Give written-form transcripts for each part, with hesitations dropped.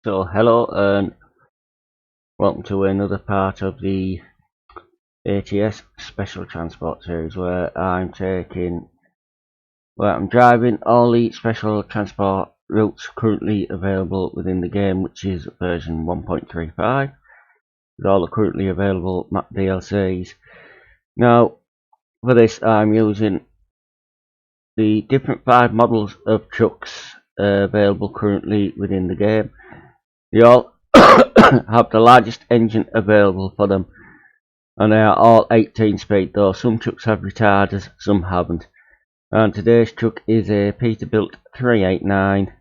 So hello and welcome to another part of the ATS Special Transport series where I'm driving all the special transport routes currently available within the game, which is version 1.35 with all the currently available map DLCs. Now for this I'm using the different 5 models of trucks available currently within the game. They all have the largest engine available for them, and they are all 18 speed, though some trucks have retarders, some haven't. And today's truck is a Peterbilt 389.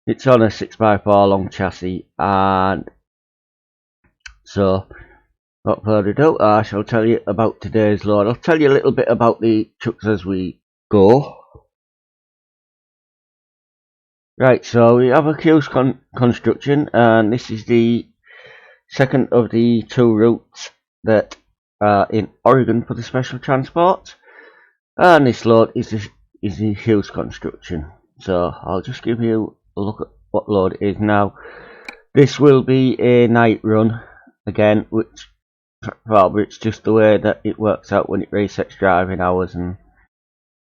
It's on a 6x4 long chassis, and so without further ado, I shall tell you about today's load. I'll tell you a little bit about the trucks as we go. Right, so we have a Q's construction, and this is the second of the 2 routes that are in Oregon for the special transport, and this load is the Hughes construction. So I'll just give you a look at what load it is now. This will be a night run again, which it's just the way that it works out when it resets driving hours and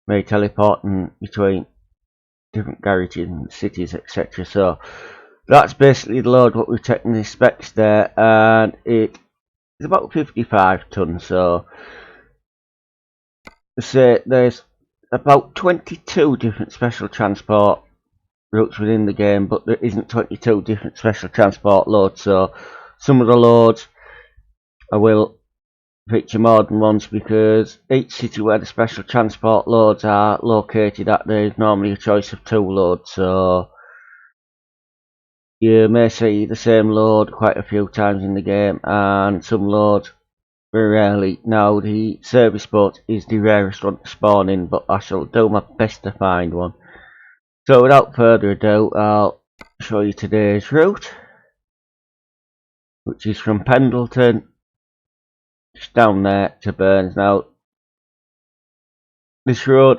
may teleporting between different garages and cities, etc. So that's basically the load what we've taken the specs there, and it is about 55 tons. So say there's about 22 different special transport routes within the game, but there isn't 22 different special transport loads. So some of the loads I will feature more than once, because each city where the special transport loads are located at, there is normally a choice of 2 loads. So you may see the same load quite a few times in the game, and some loads very rarely. Now the service boat is the rarest one to spawn in, but I shall do my best to find one. So without further ado, I'll show you today's route, which is from Pendleton just down there to Burns. Now this road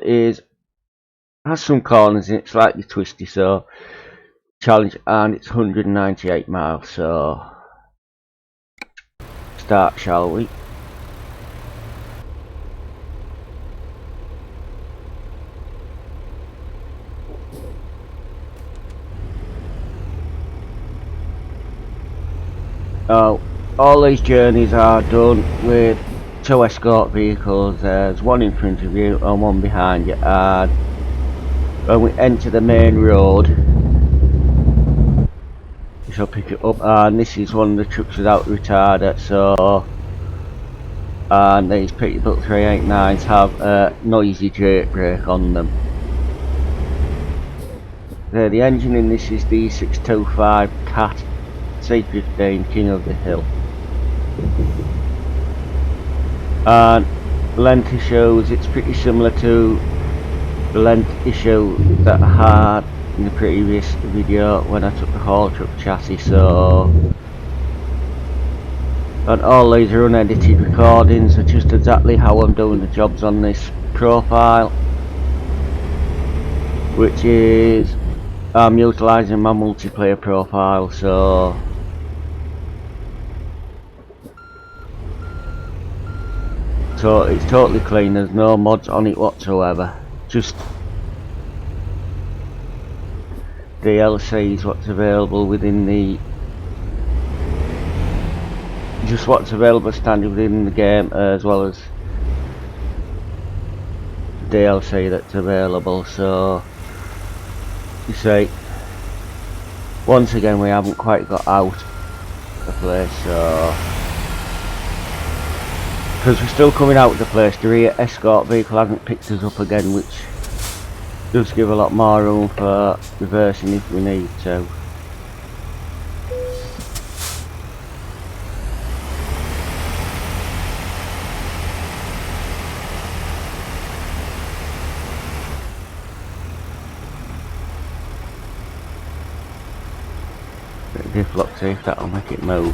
has some corners in it, slightly twisty, so challenge, and it's 198 miles. So start, shall we? Now all these journeys are done with 2 escort vehicles. There's one in front of you and one behind you, and when we enter the main road we shall pick it up, and this is one of the trucks without retarder. So, and these Peterbilt 389s have a noisy jerk brake on them. The engine in this is the 625 Cat C15 King of the Hill, and length issues, it's pretty similar to the length issue that I had in the previous video when I took the haul truck chassis. So, and all these are unedited recordings, are just exactly how I'm doing the jobs on this profile, which is I'm utilising my multiplayer profile. So it's totally clean, there's no mods on it whatsoever, just DLCs what's available within the what's available standard within the game, as well as DLC that's available. So you see, once again we haven't quite got out of the place, so because we're still coming out of the place, the rear escort vehicle hasn't picked us up again, which does give a lot more room for reversing if we need to. Bit of diff lock, see if that'll make it move.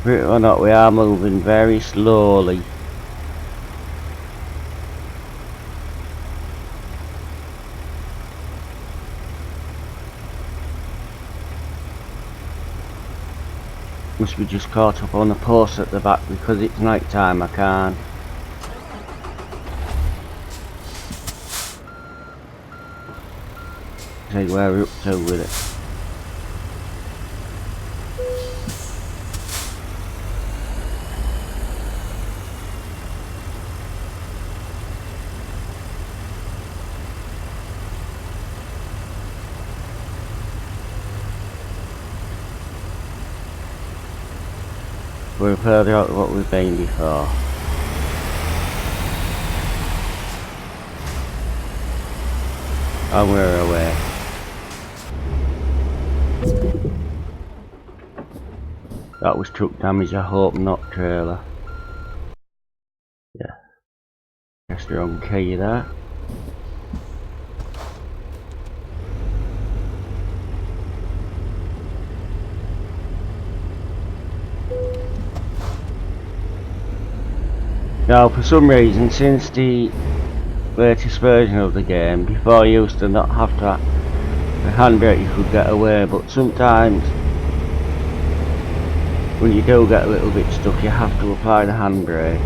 Believe it or not, we are moving very slowly. Must be just caught up on the post at the back because it's night time. I can't see where we're up to with it. We're further out than what we've been before. And we're away. That was truck damage, I hope not trailer. Yeah. Guess the wrong key there. Now, for some reason, since the latest version of the game, before you used to not have to the handbrake, you could get away, but sometimes when you do get a little bit stuck, you have to apply the handbrake.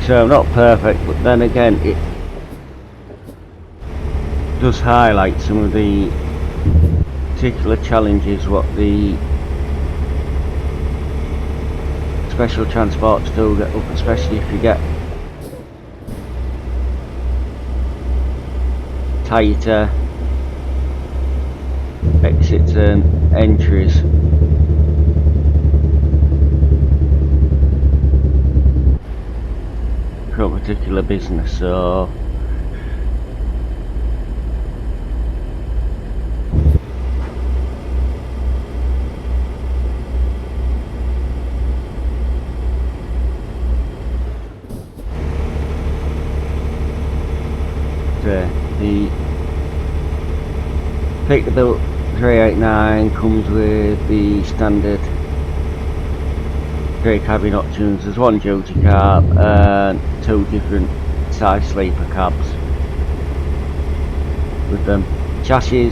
So not perfect, but then again it does highlight some of the particular challenges what the special transports do get up, especially if you get tighter exits and entries. For a particular business, so the pb389 comes with the standard 3 cabin options. There's one duty cab and 2 different size sleeper cabs with them. Chassis,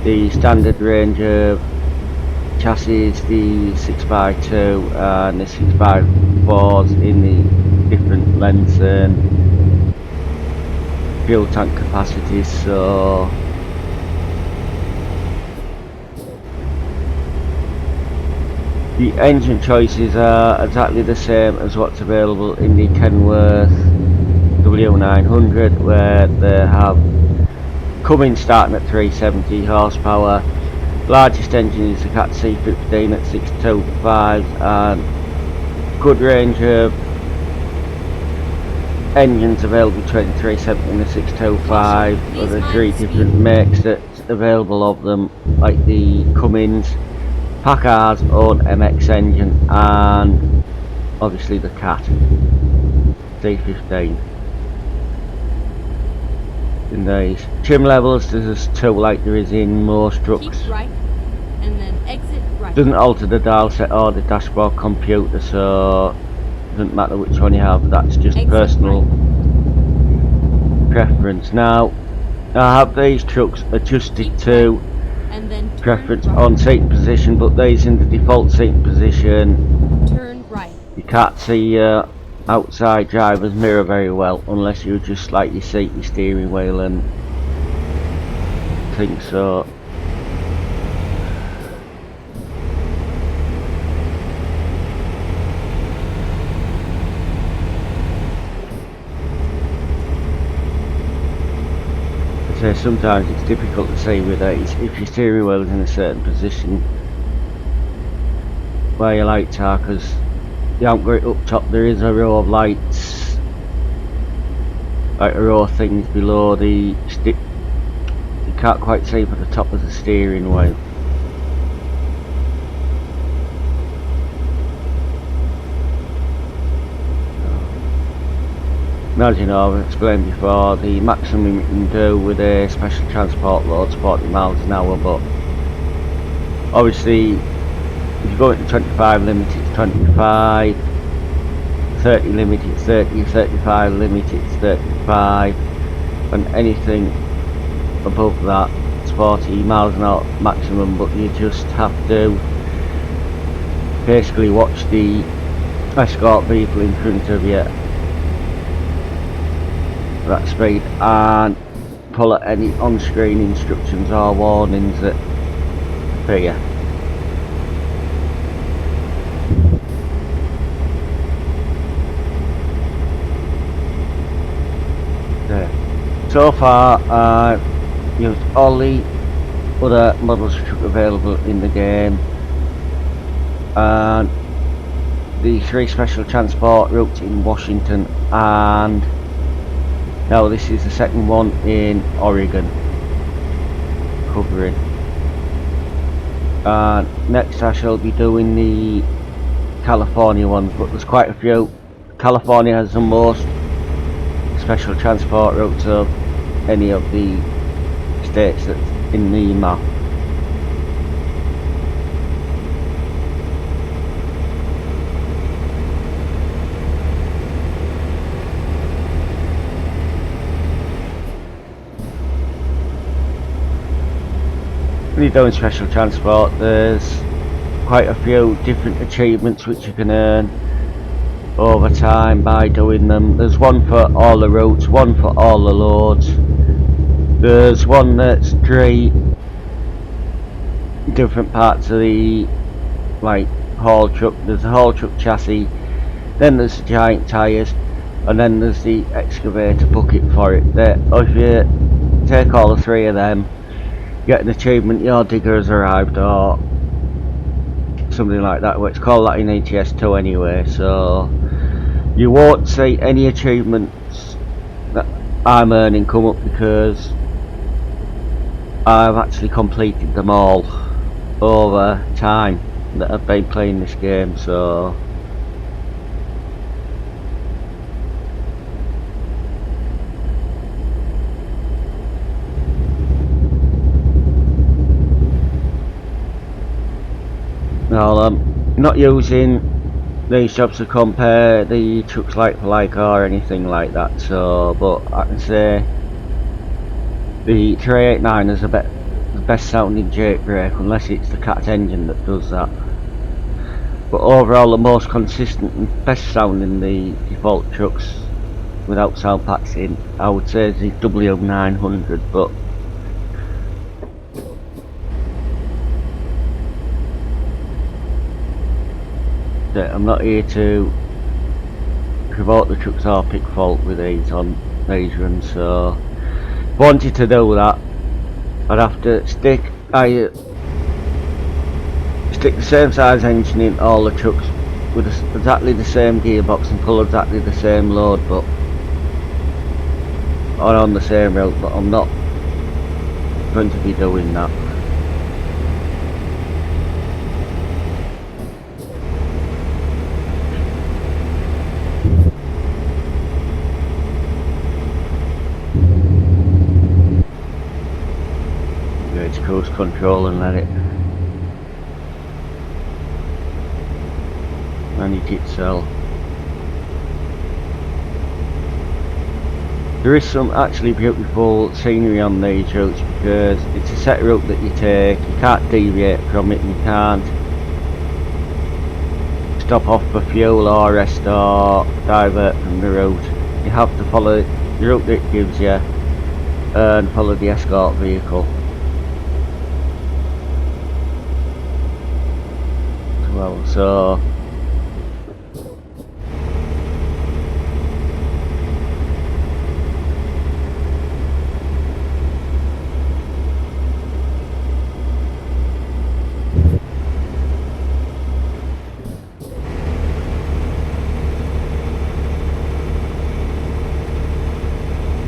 the standard range of chassis, the 6x2 and the 6x4s in the different lengths and fuel tank capacities, so the engine choices are exactly the same as what's available in the Kenworth W900, where they have Cummins starting at 370 horsepower. Largest engine is the Cat C15 at 625, and good range of engines available between 370 and the 625. There are 3 different makes that's available of them, like the Cummins, Packard's own MX engine, and obviously the Cat C15. In these trim levels, there's 2 like there is in most trucks. Keep right, and then exit right. Doesn't alter the dial set or the dashboard computer, so doesn't matter which one you have. That's just Exit personal right. preference. Now, I have these trucks adjusted Keep to right, and then preference right. on seat position, but these in the default seat position. Turn right. You can't see outside driver's mirror very well unless you just like your seat, your steering wheel and things. So I say sometimes it's difficult to see with these if your steering wheel is in a certain position where your lights are, because you haven't got it up top. There is a row of lights, like a row of things below the stick. You can't quite see for the top of the steering wheel. as you know, I've explained before, the maximum you can do with a special transport load is 40 miles an hour, but obviously if you go into 25 limit it's 25, 30 limit it's 30, 35 limit it's 35, and anything above that it's 40 miles an hour maximum, but you just have to basically watch the escort vehicle in front of you at that speed and follow any on-screen instructions or warnings that appear. So far I've used all the other models of truck available in the game and the 3 special transport routes in Washington, and now this is the second one in Oregon covering. Next I shall be doing the California ones, but there's quite a few. California has the most special transport routes of any of the states that's in the map. When you're doing special transport, there's quite a few different achievements which you can earn over time by doing them. There's one for all the routes, one for all the loads. There's one that's 3 different parts of the haul truck. There's a haul truck chassis, then there's the giant tyres, and then there's the excavator bucket for it. If you take all the 3 of them, get an achievement, your digger has arrived, or something like that. Well, it's called that in ATS2 anyway, so you won't see any achievements that I'm earning come up because I've actually completed them all over time that I've been playing this game. So now I'm not using these jobs to compare the trucks like for like or anything like that, so but I can say the 389 is the best sounding Jake brake, unless it's the Cat engine that does that. But overall the most consistent and best sounding the default trucks without sound packs in, I would say is the W900, but I'm not here to provoke the trucks or pick fault with these on these runs, so if I wanted to do that I'd have to stick the same size engine in all the trucks with exactly the same gearbox and pull exactly the same load, but or on the same route, but I'm not going to be doing that. Cruise control and let it manage itself. There is some actually beautiful scenery on these routes because it's a set route that you take, you can't deviate from it, and you can't stop off for fuel or rest or divert from the route. You have to follow the route that it gives you and follow the escort vehicle. Well, so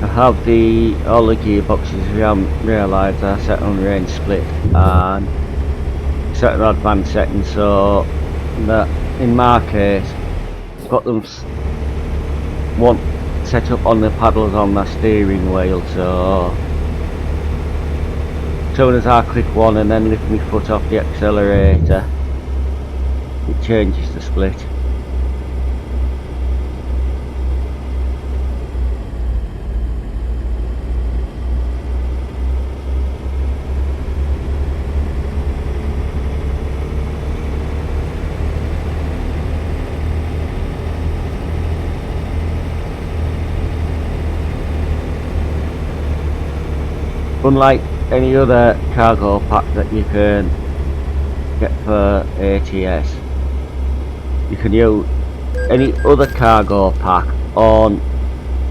I have all the gearboxes. If you haven't realised, I set on range split and set an advanced setting, so that in my case got them set up on the paddles on the steering wheel, so as soon as I click one and then lift my foot off the accelerator, it changes the split. Unlike any other cargo pack that you can get for ATS, you can use any other cargo pack on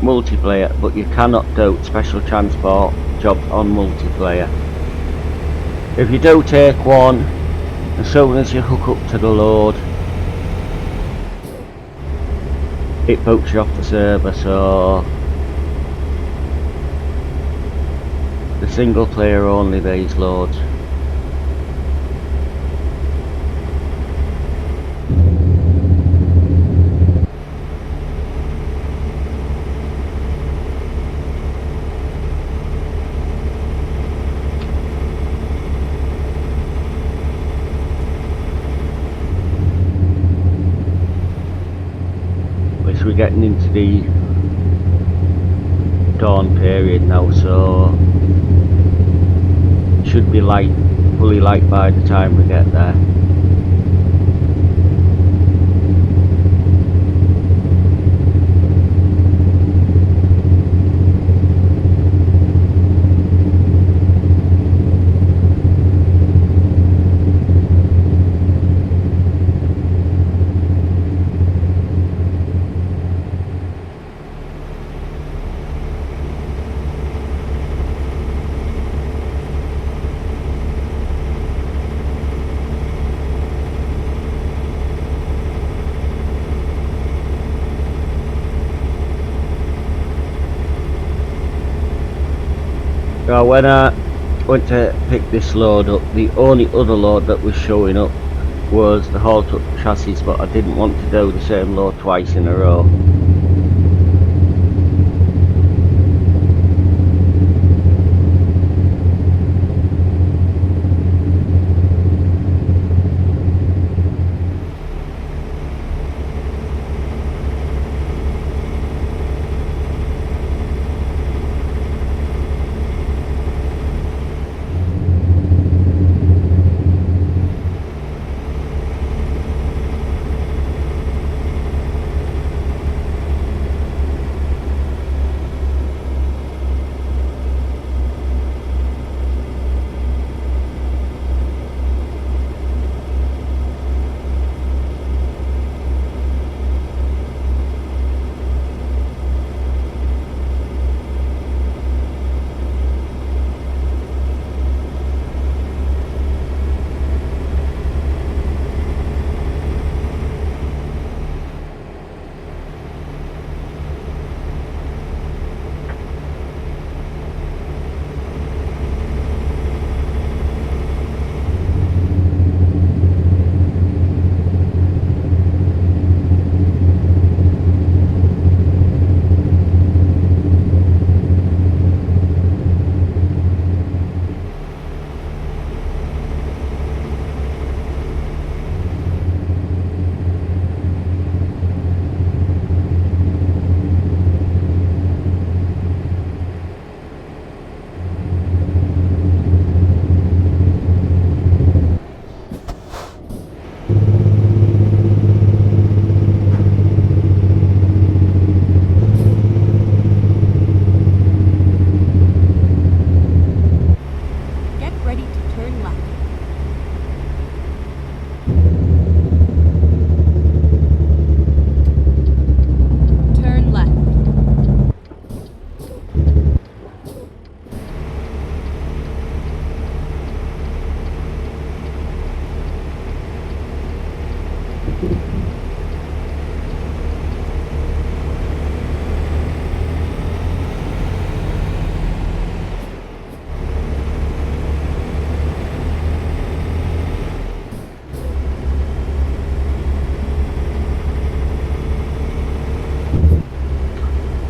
multiplayer, but you cannot do special transport jobs on multiplayer. If you do take one, as soon as you hook up to the load, it boots you off the server, so the single player only these loads. We're getting into the dawn period now, so it should be light, fully light by the time we get there. Now when I went to pick this load up, the only other load that was showing up was the haul truck chassis, but I didn't want to do the same load twice in a row.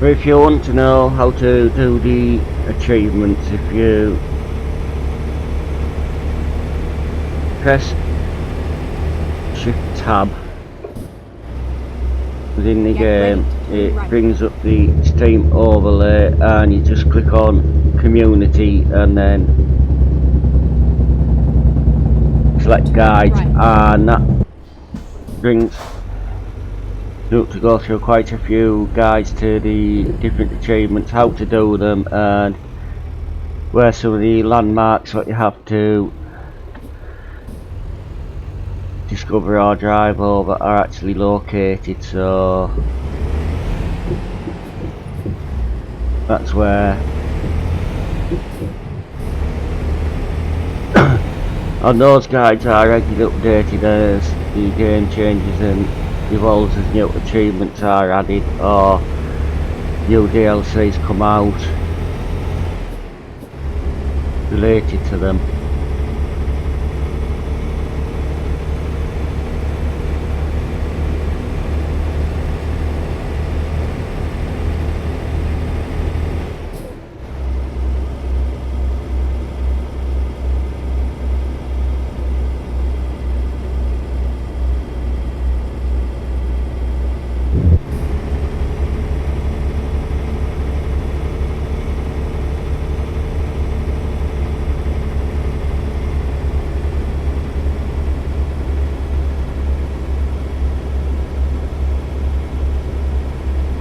So if you want to know how to do the achievements, if you press Shift Tab within the game, it brings up the Steam overlay, and you just click on Community and then select Guides, and that brings to go through quite a few guides to the different achievements, how to do them, and where some of the landmarks that you have to discover or drive over are actually located. So that's where and those guides are regularly updated as the game changes and evolves, as new achievements are added or new DLCs come out related to them.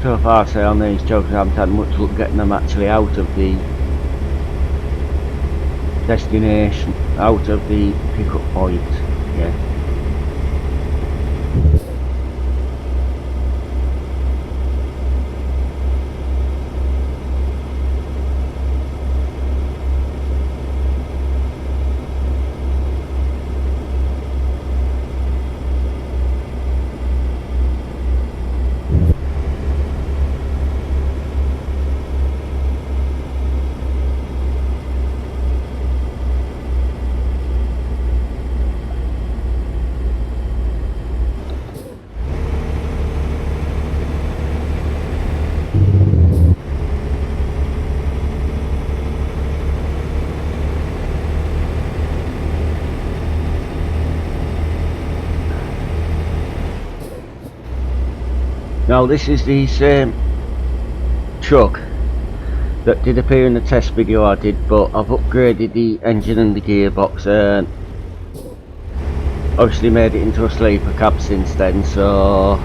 So far, say on these jobs, I haven't had much luck getting them actually out of the destination, out of the pickup point. Yeah. Now this is the same truck that did appear in the test video I did, but I've upgraded the engine and the gearbox and obviously made it into a sleeper cab since then. So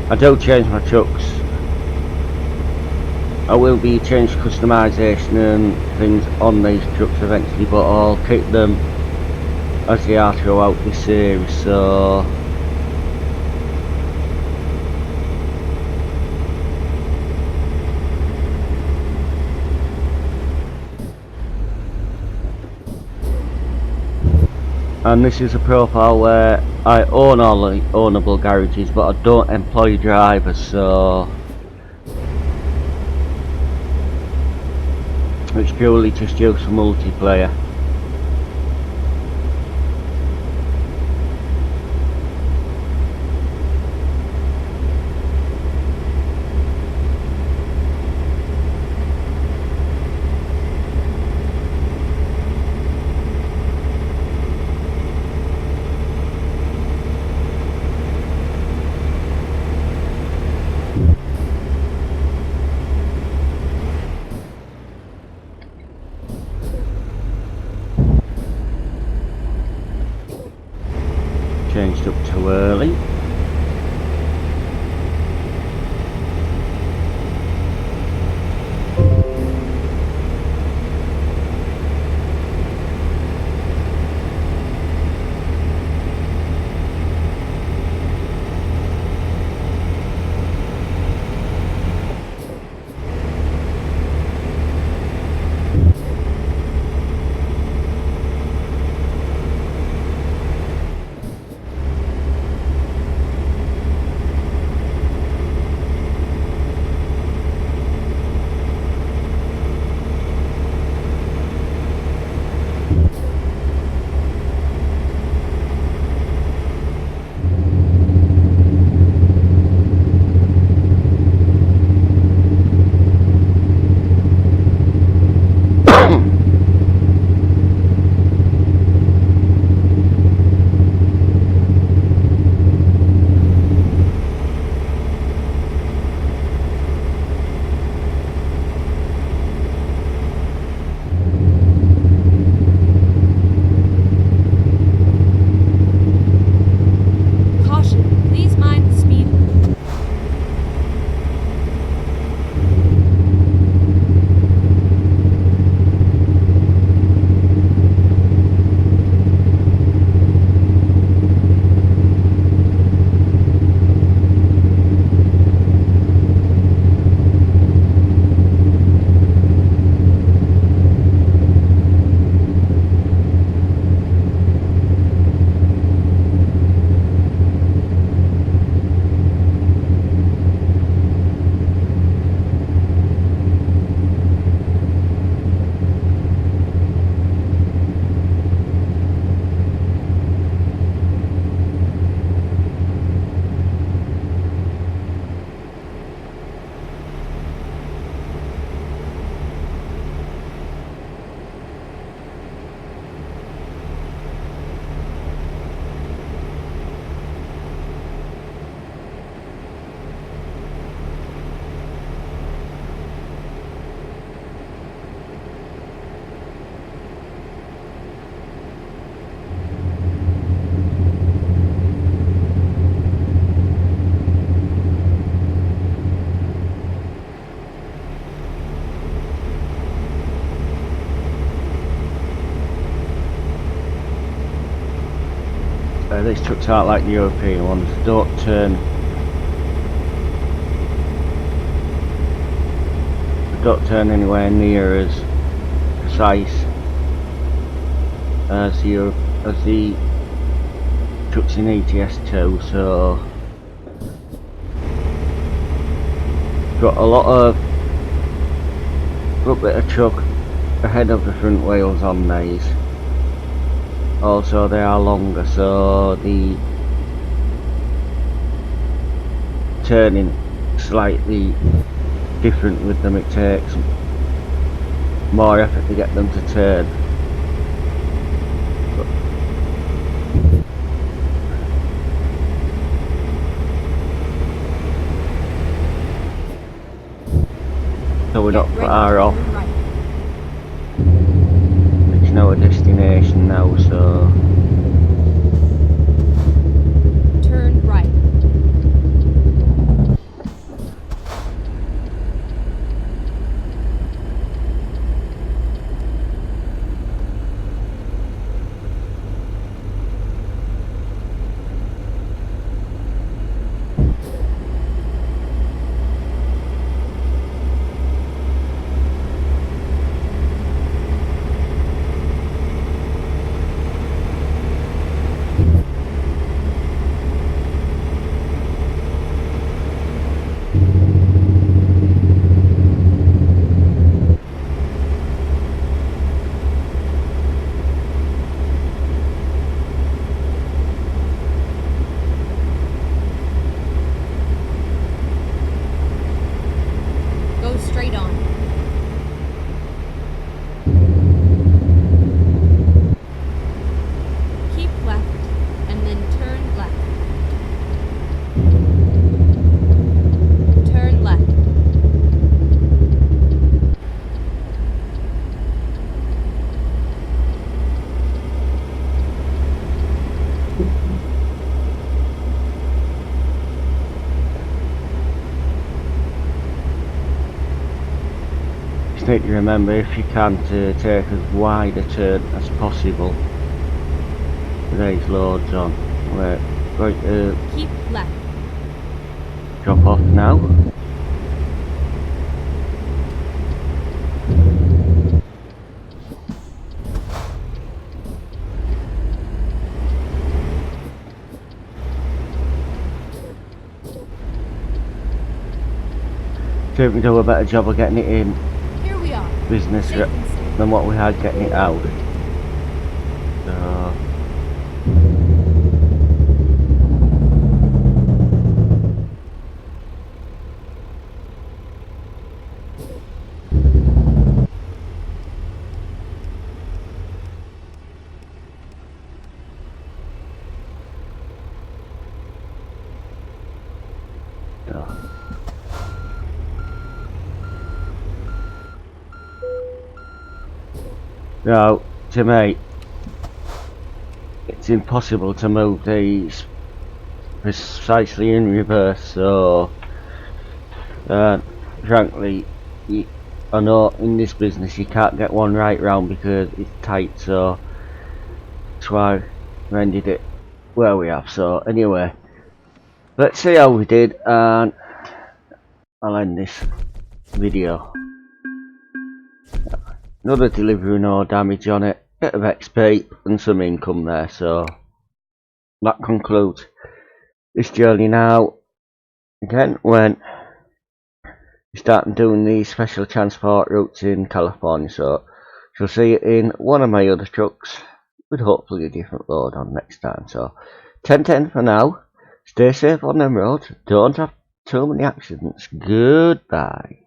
I do change my trucks. I will be changing customization and things on these trucks eventually, but I'll keep them as they are throughout this series. So and this is a profile where I own all the ownable garages, but I don't employ drivers, so it's purely just used for multiplayer. Changed up too early. these trucks aren't like the European ones, don't turn anywhere near as precise as the trucks in ETS2, so got a bit of truck ahead of the front wheels on these. Also they are longer, so the turning slightly different with them. It takes more effort to get them to turn. So we're not far off. It's now a destination now, so turn right. Straight on. Keep left and then turn left. Turn left. need to remember, if you can, to take as wide a turn as possible with these loads on. We're going to keep left. Drop off now. See if we do a better job of getting it in Here we are. business than what we had getting it out. So now, to me, it's impossible to move these precisely in reverse, so frankly, I know in this business you can't get one right round because it's tight, so that's why we ended it where we have. So anyway, let's see how we did, and I'll end this video. Another delivery, no damage on it, bit of XP and some income there, so that concludes this journey now. Again, when you start doing these special transport routes in California, so you'll see it in one of my other trucks with hopefully a different load on next time. So 10-10 for now, stay safe on them roads, don't have too many accidents, goodbye.